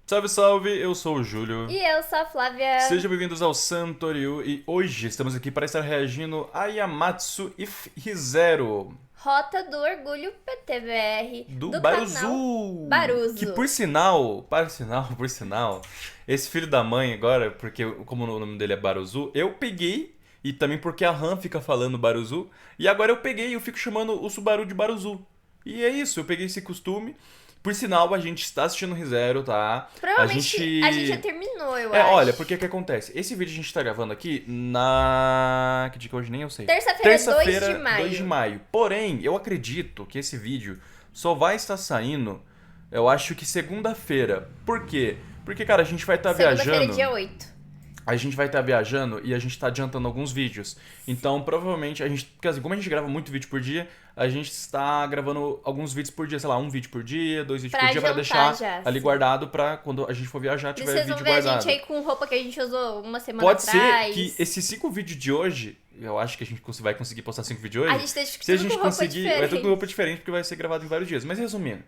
Salve, salve, eu sou o Júlio. E eu sou a Flávia. Sejam bem-vindos ao Santoryu e hoje estamos aqui para estar reagindo a Yamatsu If ReZero Rota do Orgulho PTBR do canal Baruzu. Baruzu. Que por sinal, esse filho da mãe agora, porque como o nome dele é Baruzu, eu peguei, e também porque a Han fica falando Baruzu, e agora eu peguei e eu fico chamando o Subaru de Baruzu. E é isso, eu peguei esse costume. Por sinal, a gente está assistindo ReZero, tá? Provavelmente a gente já terminou, eu É, acho. olha, porque o que acontece? Esse vídeo a gente tá gravando aqui na... Que dia que é hoje? Nem eu sei. Terça-feira, 2 de maio. 2 de maio. Porém, eu acredito que esse vídeo só vai estar saindo, eu acho que segunda-feira. Por quê? Porque, cara, a gente vai estar Segunda-feira, viajando... dia 8. A gente vai estar viajando e a gente tá adiantando alguns vídeos. Então, provavelmente, a gente... Porque assim, como a gente grava muito vídeo por dia, a gente está gravando alguns vídeos por dia. Sei lá, um vídeo por dia, 2 vídeos por dia, pra deixar já, ali sim. guardado pra quando a gente for viajar, tiver Vocês vídeo vão ver guardado. a gente aí com roupa que a gente usou uma semana Pode atrás. ser que esses 5 vídeos de hoje, eu acho que a gente vai conseguir postar 5 vídeos hoje. A gente deixa se a tudo gente com roupa conseguir, vai diferente. tudo com roupa diferente porque vai ser gravado em vários dias. Mas resumindo,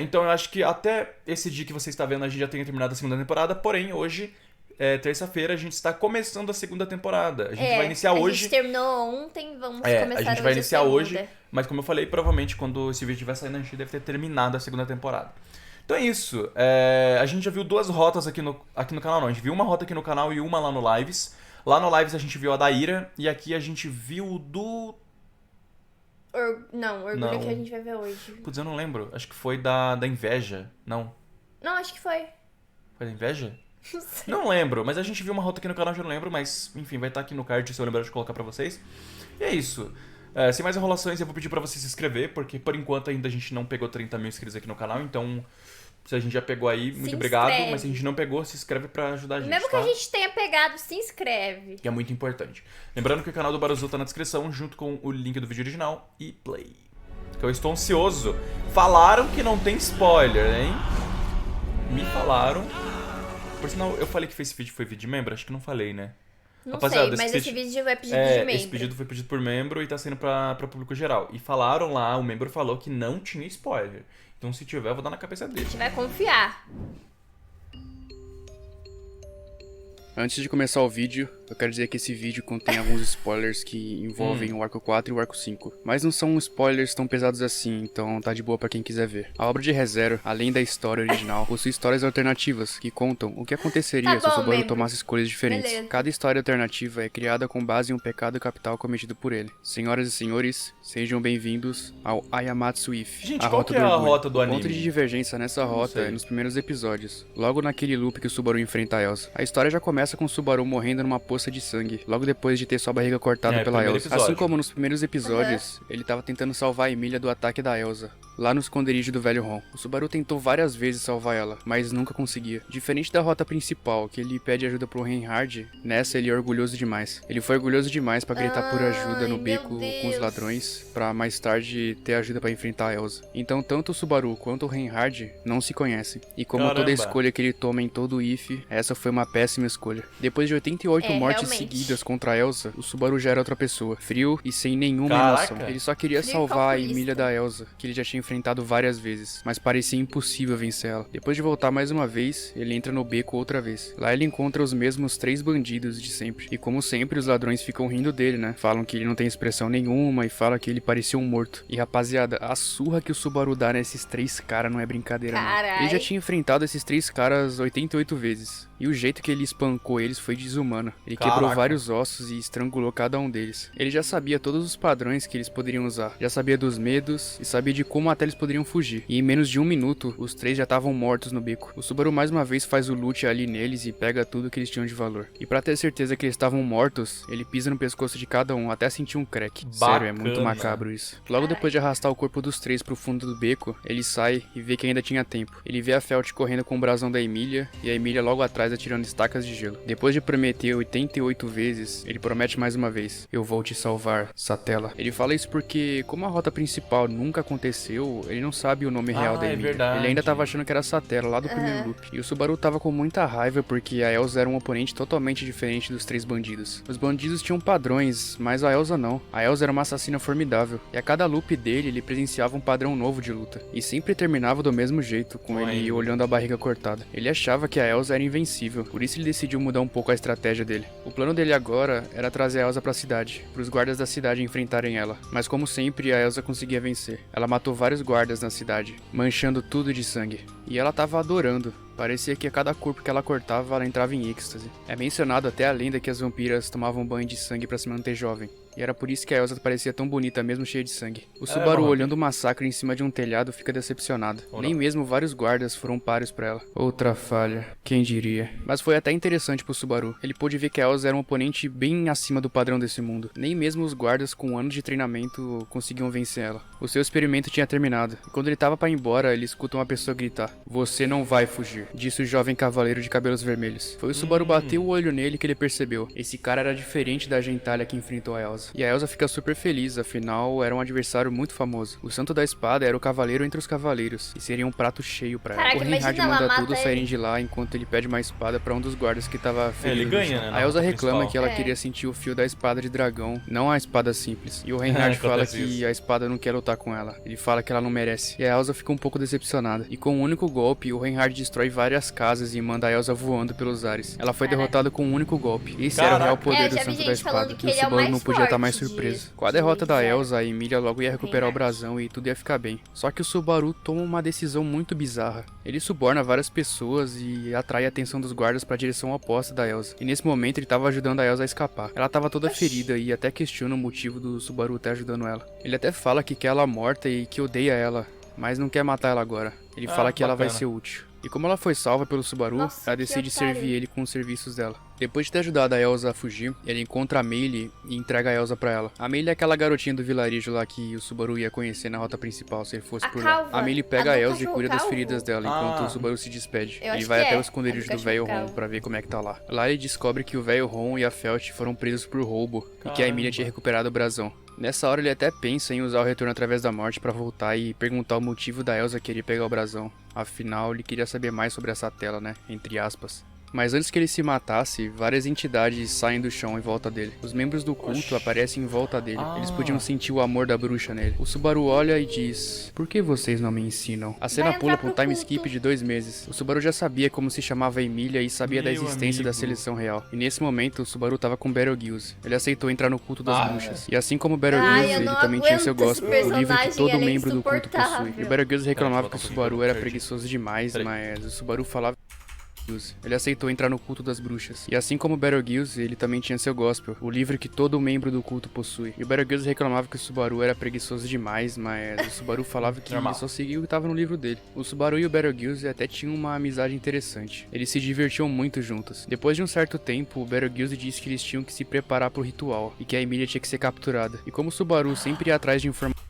então eu acho que até esse dia que você está vendo a gente já tenha terminado a segunda temporada, porém hoje, terça-feira, a gente está começando a segunda temporada. A gente vai iniciar hoje. A gente terminou ontem, vamos começar hoje a gente vai iniciar a segunda. hoje, mas como eu falei, provavelmente quando esse vídeo estiver saindo, a gente deve ter terminado a segunda temporada. Então é isso. A gente já viu 2 rotas aqui no canal, não. A gente viu uma rota aqui no canal e uma lá no Lives. Lá no Lives a gente viu a da Ira e aqui a gente viu o do... Orgulho Não. que a gente vai ver hoje. Putz, eu não lembro. Acho que foi da Inveja. Não. Não, acho que foi. Foi da Inveja? Não sei. Não lembro, mas a gente viu uma rota aqui no canal, já não lembro, mas enfim, vai estar aqui no card se eu lembrar de colocar pra vocês. E é isso. Sem mais enrolações, eu vou pedir pra você se inscrever, porque por enquanto ainda a gente não pegou 30 mil inscritos aqui no canal, então se a gente já pegou aí, muito obrigado, inscreve. mas se a gente não pegou, se inscreve pra ajudar a gente, Mesmo que tá? a gente tenha pegado, se inscreve. Que é muito importante. Lembrando que o canal do Baruzu tá na descrição, junto com o link do vídeo original e play. Que eu estou ansioso. Falaram que não tem spoiler, hein? Me falaram. Por sinal, eu falei que esse vídeo foi vídeo de membro? Acho que não falei, né? Não Rapaziada, sei, mas esse vídeo é pedido de membro. Esse pedido foi pedido por membro e tá saindo pra público geral. E falaram lá, o membro falou que não tinha spoiler. Então se tiver, eu vou dar na cabeça A dele. gente vai confiar. Antes de começar o vídeo, eu quero dizer que esse vídeo contém alguns spoilers que envolvem o Arco 4 e o Arco 5. Mas não são spoilers tão pesados assim, então tá de boa pra quem quiser ver. A obra de ReZero, além da história original, possui histórias alternativas que contam o que aconteceria se o Subaru membro. tomasse escolhas diferentes. Beleza. Cada história alternativa é criada com base em um pecado capital cometido por ele. Senhoras e senhores, sejam bem-vindos ao Ayamatsu If, Gente, a qual rota que é do a orgulho. rota do O ponto anime? de divergência nessa rota sei. é nos primeiros episódios, logo naquele loop que o Subaru enfrenta a Elsa. A história já começa com o Subaru morrendo numa poça de sangue, logo depois de ter sua barriga cortada pela primeiro Elsa. episódio. Assim como nos primeiros episódios, ele tava tentando salvar a Emília do ataque da Elsa, lá no esconderijo do velho Ron. O Subaru tentou várias vezes salvar ela, mas nunca conseguia. Diferente da rota principal, que ele pede ajuda pro Reinhard, nessa ele é orgulhoso demais. Ele foi orgulhoso demais pra gritar por ajuda no Ai, beco meu com os Deus. ladrões, pra mais tarde ter ajuda pra enfrentar a Elsa. Então tanto o Subaru quanto o Reinhard não se conhecem. E como toda Caramba. escolha que ele toma em todo o If, essa foi uma péssima escolha. Depois de 88 mortes realmente. seguidas contra a Elsa, o Subaru já era outra pessoa, frio e sem nenhuma Caraca. emoção. Ele só queria Frio e salvar a calculista. Emília da Elsa, que ele já tinha enfrentado várias vezes, mas parecia impossível vencer ela. Depois de voltar mais uma vez, ele entra no beco outra vez. Lá ele encontra os mesmos 3 bandidos de sempre. E como sempre, os ladrões ficam rindo dele, né? Falam que ele não tem expressão nenhuma e fala que ele parecia um morto. E rapaziada, a surra que o Subaru dá nesses 3 caras não é brincadeira, não. Carai. Ele já tinha enfrentado esses 3 caras 88 vezes. E o jeito que ele espancou eles foi desumano. Ele quebrou Caraca. vários ossos e estrangulou cada um deles. Ele já sabia todos os padrões que eles poderiam usar. Já sabia dos medos e sabia de como até eles poderiam fugir. E em menos de 1 minuto, os 3 já estavam mortos no beco. O Subaru mais uma vez faz o loot ali neles e pega tudo que eles tinham de valor. E pra ter certeza que eles estavam mortos, ele pisa no pescoço de cada um até sentir um crack. Sério, é muito Bacana. macabro isso. Logo depois de arrastar o corpo dos 3 pro fundo do beco, ele sai e vê que ainda tinha tempo. Ele vê a Felt correndo com o brasão da Emília e a Emília logo atrás animais atirando estacas de gelo. Depois de prometer 88 vezes, ele promete mais uma vez: eu vou te salvar, Satella. Ele fala isso porque, como a rota principal nunca aconteceu, ele não sabe o nome real da é Emília. verdade. Ele ainda tava achando que era Satella lá do primeiro loop. E o Subaru tava com muita raiva porque a Elsa era um oponente totalmente diferente dos três bandidos. Os bandidos tinham padrões, mas a Elsa não. A Elsa era uma assassina formidável. E a cada loop dele, ele presenciava um padrão novo de luta. E sempre terminava do mesmo jeito, com ele olhando a barriga cortada. Ele achava que a Elsa era invencível, por isso ele decidiu mudar um pouco a estratégia dele. O plano dele agora era trazer a Elsa pra cidade, para os guardas da cidade enfrentarem ela. Mas como sempre, a Elsa conseguia vencer. Ela matou vários guardas na cidade, manchando tudo de sangue. E ela tava adorando. Parecia que a cada corpo que ela cortava, ela entrava em êxtase. É mencionado até a lenda que as vampiras tomavam banho de sangue pra se manter jovem. E era por isso que a Elsa parecia tão bonita, mesmo cheia de sangue. O Subaru, olhando o massacre em cima de um telhado, fica decepcionado. Nem mesmo vários guardas foram páreos pra ela. Outra falha, quem diria. Mas foi até interessante pro Subaru. Ele pôde ver que a Elsa era um oponente bem acima do padrão desse mundo. Nem mesmo os guardas com anos de treinamento conseguiam vencer ela. O seu experimento tinha terminado. E quando ele tava pra ir embora, ele escuta uma pessoa gritar: "Você não vai fugir", disse o jovem cavaleiro de cabelos vermelhos. Foi o Subaru bater o olho nele que ele percebeu. Esse cara era diferente da gentalha que enfrentou a Elsa. E a Elsa fica super feliz, afinal era um adversário muito famoso. O Santo da Espada era o cavaleiro entre os cavaleiros, e seria um prato cheio pra ela. Caraca, O Reinhard imagina, ela manda mata tudo saírem ele. de lá enquanto ele pede uma espada pra um dos guardas que tava ferido. Ele no ganha, chão. né, A Elsa na reclama principal. que ela É. queria sentir o fio da espada de dragão, não a espada simples. E o Reinhard fala Acontece que isso. a espada não quer lutar com ela. Ele fala que ela não merece. E a Elsa fica um pouco decepcionada. E com um único golpe, o Reinhard destrói várias casas e manda a Elsa voando pelos ares. Ela foi Caraca. derrotada com um único golpe. Esse era o real Caraca. poder É, do já vi Santo da gente falando Espada. que E o ele é o Subaru mais não podia estar mais forte surpreso. de- Com a derrota da de Elsa, a Emília logo ia recuperar o Reinhard. brasão e tudo ia ficar bem. Só que o Subaru toma uma decisão muito bizarra. Ele suborna várias pessoas e atrai a atenção dos guardas para a direção oposta da Elsa. E nesse momento ele estava ajudando a Elsa a escapar. Ela estava toda ferida e até questiona o motivo do Subaru estar ajudando ela. Ele até fala que quer ela morta e que odeia ela, mas não quer matar ela agora. Ele fala que ela vai bacana. ser útil. E como ela foi salva pelo Subaru, Nossa, ela que decide otário. servir ele com os serviços dela. Depois de ter ajudado a Elsa a fugir, ele encontra a Meili e entrega a Elsa pra ela. A Meili é aquela garotinha do vilarejo lá que o Subaru ia conhecer na rota principal se ele fosse A por lá. calva. A Meili pega A a do Elsa e cachorro cuida das calvo? feridas dela, enquanto Ah. o Subaru se despede. Eu Ele acho vai que até é. o esconderijo É do do velho cachorro Ron calvo. pra ver como é que tá lá. Lá ele descobre que o velho Ron e a Felt foram presos por roubo e que a Caramba. Emília tinha recuperado o brasão. Nessa hora ele até pensa em usar o retorno através da morte pra voltar e perguntar o motivo da Elsa querer pegar o brasão. Afinal, ele queria saber mais sobre essa tela, né? Entre aspas. Mas antes que ele se matasse, várias entidades saem do chão em volta dele. Os membros do culto Oxi. aparecem em volta dele. Ah. Eles podiam sentir o amor da bruxa nele. O Subaru olha e diz: "Por que vocês não me ensinam?" A cena Vai pula entrar pra um pro time culto. skip de 2 meses. O Subaru já sabia como se chamava a Emília e sabia da Meu existência da amigo. seleção real. E nesse momento, o Subaru tava com Betelgeuse. Ele aceitou entrar no culto das Ah, bruxas. E assim como Ai, Betelgeuse, eu ele não também tinha seu aguento esse gospel, o livro que personagem, todo ele é membro do culto possui. insuportável. E o Betelgeuse reclamava que o Peraí, Subaru era perdi. preguiçoso demais, Peraí. mas o Subaru falava. Ele aceitou entrar no culto das bruxas. E assim como o Betelgeuse, ele também tinha seu gospel, o livro que todo membro do culto possui. E o Betelgeuse reclamava que o Subaru era preguiçoso demais, mas o Subaru falava que Normal. ele só seguia o que tava no livro dele. O Subaru e o Betelgeuse até tinham uma amizade interessante. Eles se divertiam muito juntos. Depois de um certo tempo, o Betelgeuse disse que eles tinham que se preparar pro ritual e que a Emília tinha que ser capturada. E como o Subaru sempre ia atrás de informações.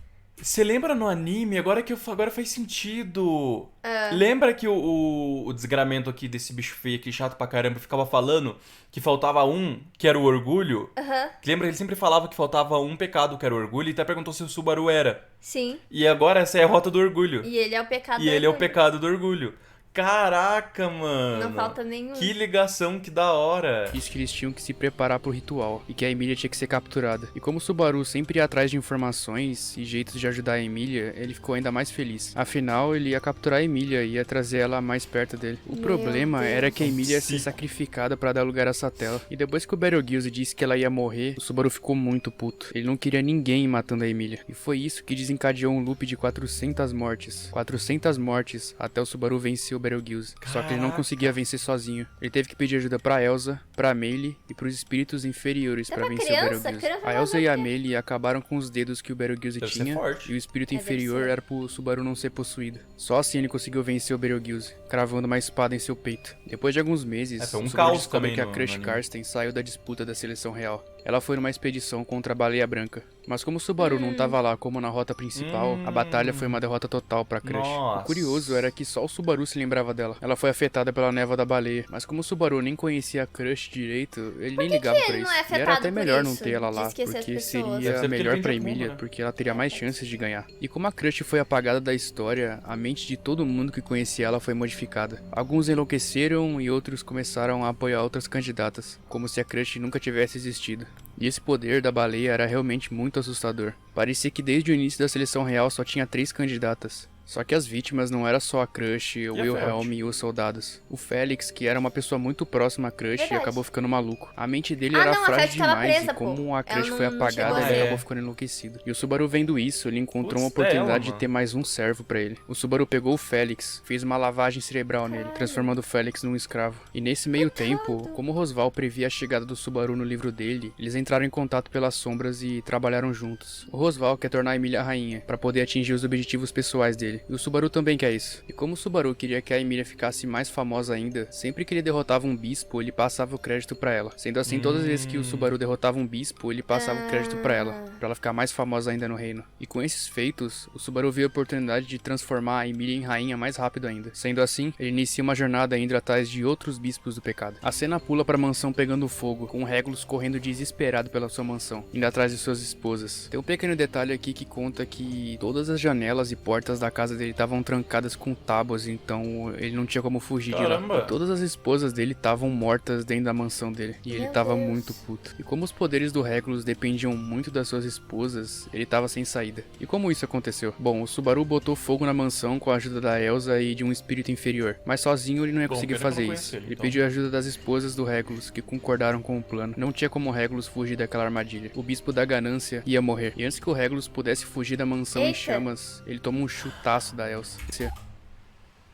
Você lembra no anime, agora faz sentido. Lembra que o desgramento aqui desse bicho feio aqui, chato pra caramba, ficava falando que faltava um, que era o orgulho? Aham, Lembra? Ele sempre falava que faltava um pecado, que era o orgulho, e até perguntou se o Subaru era. sim. E agora essa é a rota do orgulho. E ele é o pecado E do ele é o orgulho. pecado do orgulho. Caraca, mano. Não falta nenhum. Que ligação, que da hora. Disse que eles tinham que se preparar pro ritual e que a Emília tinha que ser capturada. E como o Subaru sempre ia atrás de informações e jeitos de ajudar a Emília, ele ficou ainda mais feliz. Afinal, ele ia capturar a Emília e ia trazer ela mais perto dele. O Meu problema Deus. era que a Emília ia ser Sim. sacrificada pra dar lugar a Satella. E depois que o Betelgeuse disse que ela ia morrer, o Subaru ficou muito puto. Ele não queria ninguém matando a Emília. E foi isso que desencadeou um loop de 400 mortes. 400 mortes até o Subaru vencer o Betelgeuse. Só que ele não Caraca. conseguia vencer sozinho. Ele teve que pedir ajuda pra Elsa, pra Meili e pros espíritos inferiores É pra pra vencer criança? o Betelgeuse. Criança A não Elsa vai e a ter. Meili acabaram com os dedos que o Betelgeuse Deve ser tinha forte. e o espírito Deve inferior ser. era pro Subaru não ser possuído. Só assim ele conseguiu vencer o Betelgeuse, cravando uma espada em seu peito. Depois de alguns meses, É, foi um o Subaru caos descobre também que a no Crush anime. Karsten saiu da disputa da seleção real. Ela foi numa expedição contra a Baleia Branca. Mas como o Subaru não tava lá como na rota principal, a batalha foi uma derrota total pra Crush. Nossa. O curioso era que só o Subaru se lembrava dela. Ela foi afetada pela névoa da baleia, mas como o Subaru nem conhecia a Crush direito, ele nem ligava pra ele isso. não é E era afetado até por melhor não isso, ter ela de lá, esquecer as porque pessoas? Deve seria ser porque melhor ele pra vende a Emília, pomba, né? porque ela teria mais chances de ganhar. E como a Crush foi apagada da história, a mente de todo mundo que conhecia ela foi modificada. Alguns enlouqueceram e outros começaram a apoiar outras candidatas, como se a Crush nunca tivesse existido. E esse poder da baleia era realmente muito assustador. Parecia que desde o início da seleção real só tinha 3 candidatas. Só que as vítimas não era só a Crush, o a Wilhelm Feld? e os soldados. O Félix, que era uma pessoa muito próxima à Crush, Verdade. acabou ficando maluco. A mente dele Ah, era não, a frágil Feld tava demais presa, e como pô. a Crush Ela foi não apagada, chegou a ele ver. acabou ficando enlouquecido. E o Subaru vendo isso, ele encontrou uma Putz, oportunidade dela, de ter mais um servo pra ele. O Subaru pegou o Félix, fez uma lavagem cerebral nele, transformando o Félix num escravo. E nesse meio tempo, como o Rosval previa a chegada do Subaru no livro dele, eles entraram em contato pelas sombras e trabalharam juntos. O Rosval quer tornar a Emília rainha, pra poder atingir os objetivos pessoais dele. E o Subaru também quer isso. E como o Subaru queria que a Emília ficasse mais famosa ainda, sempre que ele derrotava um bispo, ele passava o crédito pra ela. Sendo assim, todas as vezes que o Subaru derrotava um bispo, ele passava o crédito pra ela ficar mais famosa ainda no reino. E com esses feitos, o Subaru viu a oportunidade de transformar a Emília em rainha mais rápido ainda. Sendo assim, ele inicia uma jornada indo atrás de outros bispos do pecado. A cena pula pra mansão pegando fogo, com o Regulus correndo desesperado pela sua mansão, indo atrás de suas esposas. Tem um pequeno detalhe aqui que conta que todas as janelas e portas da casa dele estavam trancadas com tábuas, então ele não tinha como fugir de Caramba. lá. E todas as esposas dele estavam mortas dentro da mansão dele, e ele Meu tava Deus. muito puto. E como os poderes do Regulus dependiam muito das suas esposas, ele tava sem saída. E como isso aconteceu? Bom, o Subaru botou fogo na mansão com a ajuda da Elsa e de um espírito inferior, mas sozinho ele não ia Bom, conseguir pena que eu fazer não isso. conheço ele, Ele então. pediu a ajuda das esposas do Regulus, que concordaram com o plano. Não tinha como o Regulus fugir daquela armadilha. O bispo da ganância ia morrer. E antes que o Regulus pudesse fugir da mansão em Eita. chamas, ele toma um chutaço da Elsa.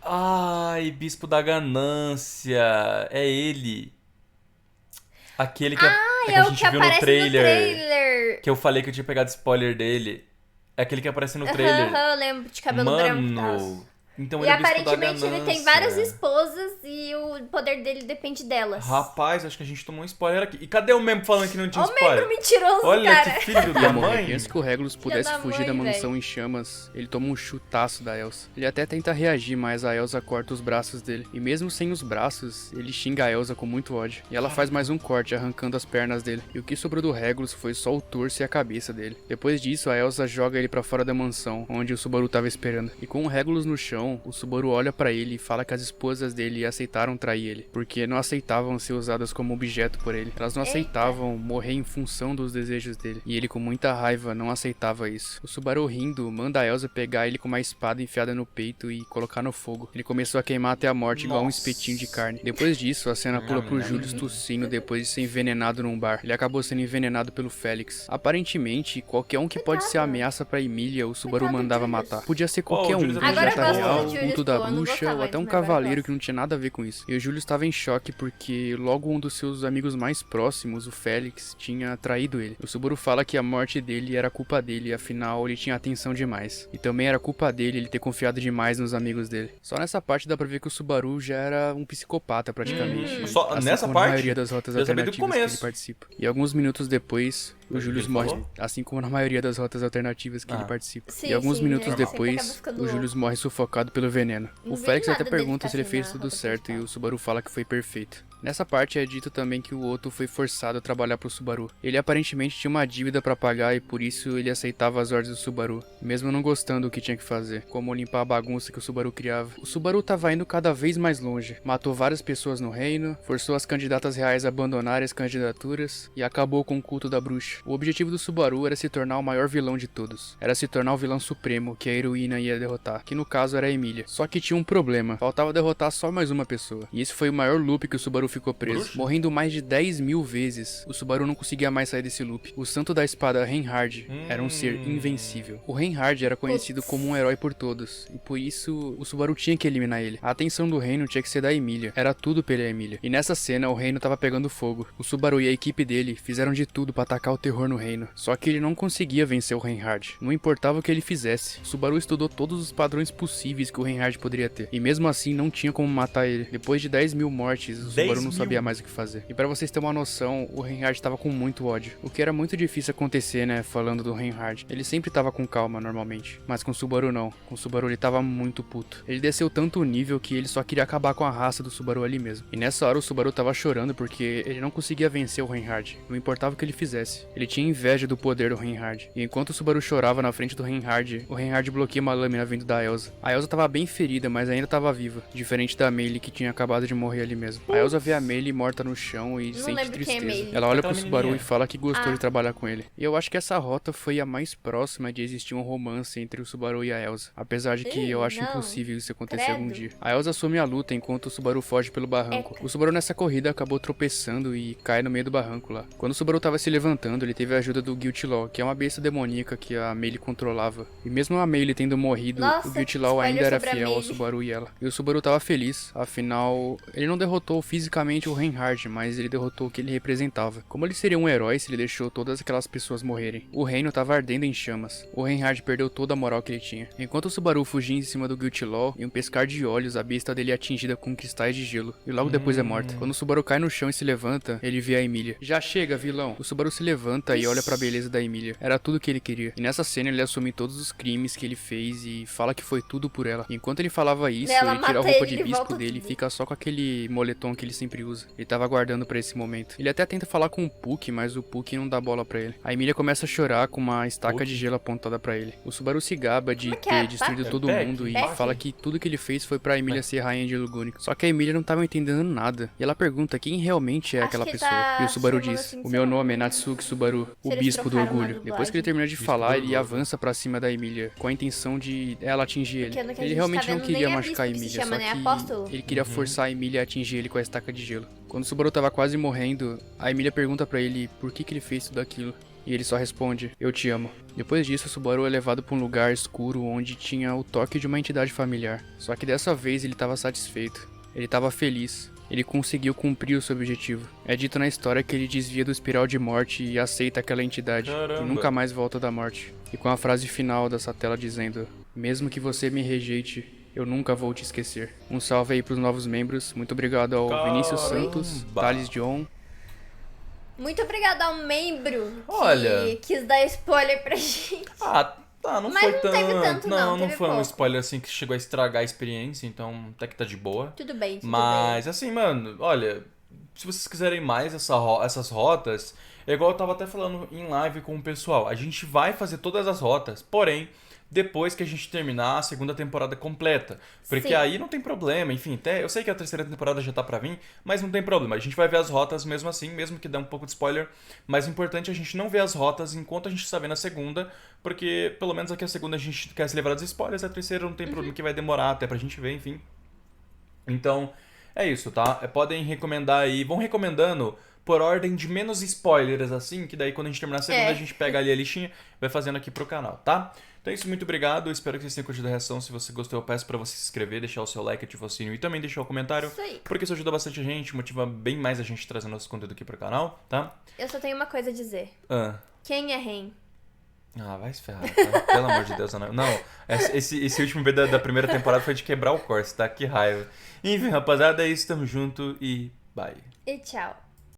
Ai, Bispo da Ganância. É ele. Aquele que, que É a o gente que viu no aparece trailer. no trailer. Que eu falei que eu tinha pegado spoiler dele. É aquele que aparece no trailer. Aham, eu lembro de cabelo branco e tal. Mano. Então E ele é o Bispo da aparentemente ele tem várias Ganância. esposas e o poder dele depende delas. Rapaz, acho que a gente tomou um spoiler aqui. E cadê o membro falando que não tinha Ó o spoiler? membro mentiroso, Olha cara. que filho da Ia morrer. mãe. E antes que o Regulus pudesse da fugir da mãe, mansão em chamas, ele toma um chutaço da Elsa. Ele até tenta reagir, mas a Elsa corta os braços dele. E mesmo sem os braços, ele xinga a Elsa com muito ódio. E ela faz mais um corte, arrancando as pernas dele. E o que sobrou do Regulus foi só o torso e a cabeça dele. Depois disso, a Elsa joga ele pra fora da mansão, onde o Subaru tava esperando. E com o Regulus no chão, o Subaru olha pra ele e fala que as esposas dele aceitaram trair ele, porque não aceitavam ser usadas como objeto por ele. Elas não Eita. aceitavam morrer em função dos desejos dele. E ele, com muita raiva, não aceitava isso. O Subaru, rindo, manda a Elsa pegar ele com uma espada enfiada no peito e colocar no fogo. Ele começou a queimar até a morte, igual um Nossa. espetinho de carne. Depois disso, a cena pula pro Julius tossindo depois de ser envenenado num bar. Ele acabou sendo envenenado pelo Félix. Aparentemente, qualquer um que pode ser ameaça pra Emília, o Subaru Coitado do mandava Julius. matar. Podia ser Oh, qualquer o um, Julius um é Agora eu Jata gosto Real, do um Julius, culto da pô, eu não bruxa gostava ou até um antes, mas agora eu cavaleiro gosto. que não tinha nada a ver com isso. E o Julius estava em choque porque logo um dos seus amigos mais próximos, o Félix, tinha traído ele. O Subaru fala que a morte dele era culpa dele, afinal ele tinha atenção demais. E também era culpa dele ele ter confiado demais nos amigos dele. Só nessa parte dá pra ver que o Subaru já era um psicopata praticamente. Só Assim nessa como parte? na maioria das rotas Eu sabia do alternativas que ele começo. participa. E alguns minutos depois, o Ele Julius falou? morre, assim como na maioria das rotas alternativas que ele participa. Sim, E alguns sim, minutos ele sempre depois, acaba ficando o Julius louco. morre sufocado pelo veneno. Não O vi Félix nada até dele pergunta se ficar ele fez assim na tudo rota certo e principal. o Subaru fala que foi perfeito. Nessa parte é dito também que o Otto foi forçado a trabalhar pro Subaru. Ele aparentemente tinha uma dívida pra pagar e por isso ele aceitava as ordens do Subaru, mesmo não gostando do que tinha que fazer, como limpar a bagunça que o Subaru criava. O Subaru tava indo cada vez mais longe, matou várias pessoas no reino, forçou as candidatas reais a abandonarem as candidaturas e acabou com o culto da bruxa. O objetivo do Subaru era se tornar o maior vilão de todos. Era se tornar o vilão supremo que a heroína ia derrotar, que no caso era a Emília. Só que tinha um problema, faltava derrotar só mais uma pessoa. E esse foi o maior loop que o Subaru ficou preso, Bruxa? morrendo mais de 10.000 vezes. O Subaru não conseguia mais sair desse loop. O santo da espada Reinhard era um ser invencível. O Reinhard era conhecido como um herói por todos, e por isso o Subaru tinha que eliminar ele. A atenção do reino tinha que ser da Emília, era tudo pela Emília. E nessa cena o reino tava pegando fogo. O Subaru e a equipe dele fizeram de tudo pra atacar o terror no reino, só que ele não conseguia vencer o Reinhard. Não importava o que ele fizesse, o Subaru estudou todos os padrões possíveis que o Reinhard poderia ter, e mesmo assim não tinha como matar ele. Depois de 10.000 mortes, o Subaru Subaru não sabia mais o que fazer. E pra vocês terem uma noção, o Reinhard tava com muito ódio. O que era muito difícil acontecer, né, falando do Reinhard. Ele sempre tava com calma, normalmente. Mas com o Subaru não. Com o Subaru ele tava muito puto. Ele desceu tanto o nível que ele só queria acabar com a raça do Subaru ali mesmo. E nessa hora o Subaru tava chorando porque ele não conseguia vencer o Reinhard. Não importava o que ele fizesse. Ele tinha inveja do poder do Reinhard. E enquanto o Subaru chorava na frente do Reinhard, o Reinhard bloqueia uma lâmina vindo da Elsa. A Elsa tava bem ferida, mas ainda tava viva. Diferente da Meili, que tinha acabado de morrer ali mesmo. A Elsa vê a Meili morta no chão e sente lembro quem é tristeza. Meili. Ela olha pro Aquela Subaru e menininha. fala que gostou Ah. de trabalhar com ele. E eu acho que essa rota foi a mais próxima de existir um romance entre o Subaru e a Elsa. Apesar de que Ih, eu acho não. impossível isso acontecer Credo. algum dia. A Elsa assume a luta enquanto o Subaru foge pelo barranco. Eca. O Subaru nessa corrida acabou tropeçando e cai no meio do barranco lá. Quando o Subaru tava se levantando, ele teve a ajuda do Guilty Law, que é uma besta demoníaca que a Meili controlava. E mesmo a Meili tendo morrido, Nossa, o Guilty Law spoiler ainda era sobre a fiel ao Meili. Subaru e ela. E o Subaru tava feliz, afinal, ele não derrotou fisicamente o Reinhard, mas ele derrotou o que ele representava. Como ele seria um herói se ele deixou todas aquelas pessoas morrerem? O reino tava ardendo em chamas. O Reinhard perdeu toda a moral que ele tinha. Enquanto o Subaru fugia em cima do Guilty Law, em um pescar de olhos, a besta dele é atingida com cristais de gelo. E logo depois é morta. Quando o Subaru cai no chão e se levanta, ele vê a Emília. Já chega, vilão! O Subaru se levanta e olha pra beleza da Emília. Era tudo que ele queria. E nessa cena ele assume todos os crimes que ele fez e fala que foi tudo por ela. E enquanto ele falava isso, Ela ele tira a mata roupa ele de e bispo volta dele e tudo. fica só com aquele moletom que ele sempre usa. Ele tava aguardando pra esse momento. Ele até tenta falar com o Puck, mas o Puck não dá bola pra ele. A Emília começa a chorar com uma estaca de gelo apontada pra ele. O Subaru se gaba de Como é que é? ter destruído Pac? todo Pac? mundo e Pac? fala que tudo que ele fez foi pra Emília ser rainha de Lugunic. Só que a Emília não tava entendendo nada. E ela pergunta quem realmente é Acho aquela que pessoa. tá E o Subaru chamando diz: assim, o sei meu lá. nome é Natsuki Subaru, o eles bispo do trocaram uma orgulho. dublagem. Depois que ele termina de Bispo falar, do ele orgulho. avança pra cima da Emília, com a intenção de ela atingir ele. Porque no que a Ele gente realmente tá não vendo queria nem é machucar a bispo que se Emília, chama, só né? que Apóstolo. ele queria forçar a Emília a atingir ele com a estaca de gelo. Quando o Subaru tava quase morrendo, a Emília pergunta pra ele por que ele fez tudo aquilo. E ele só responde: eu te amo. Depois disso, o Subaru é levado pra um lugar escuro onde tinha o toque de uma entidade familiar. Só que dessa vez ele tava satisfeito. Ele tava feliz. Ele conseguiu cumprir o seu objetivo. É dito na história que ele desvia do espiral de morte e aceita aquela entidade. Caramba. E nunca mais volta da morte. E com a frase final dessa tela dizendo: mesmo que você me rejeite, eu nunca vou te esquecer. Um salve aí pros novos membros. Muito obrigado ao Caramba. Vinícius Santos, Thales John. Muito obrigada ao membro Olha. que quis dar spoiler pra gente. Ah, tá, não Mas foi não tanto. teve tanto, não, teve foi um pouco. spoiler assim que chegou a estragar a experiência, então até que tá de boa. Tudo bem, tudo Mas assim, mano, olha, se vocês quiserem mais essas rotas, é igual eu tava até falando em live com o pessoal, a gente vai fazer todas as rotas, porém, depois que a gente terminar a segunda temporada completa. Porque Sim. aí não tem problema, enfim, até eu sei que a terceira temporada já tá pra vir, mas não tem problema. A gente vai ver as rotas mesmo assim, mesmo que dê um pouco de spoiler. Mas o importante é a gente não ver as rotas enquanto a gente está vendo a segunda, porque pelo menos aqui a segunda a gente quer se livrar dos spoilers, a terceira não tem problema que vai demorar até pra gente ver, enfim. Então, é isso, tá? Podem recomendar aí, vão recomendando por ordem de menos spoilers, assim, que daí quando a gente terminar a segunda, É. a gente pega ali a listinha e vai fazendo aqui pro canal, tá? Então é isso, muito obrigado, espero que vocês tenham curtido a reação. Se você gostou, eu peço pra você se inscrever, deixar o seu like, ativar o sininho e também deixar o comentário, Isso aí. porque isso ajuda bastante a gente, motiva bem mais a gente trazer nosso conteúdo aqui pro canal, tá? Eu só tenho uma coisa a dizer. Ah, Quem é Ren? vai se ferrar, tá? Pelo amor de Deus, não. Não, esse último vídeo da primeira temporada foi de quebrar o corte, tá? Que raiva. Enfim, rapaziada, é isso, tamo junto e bye. E tchau.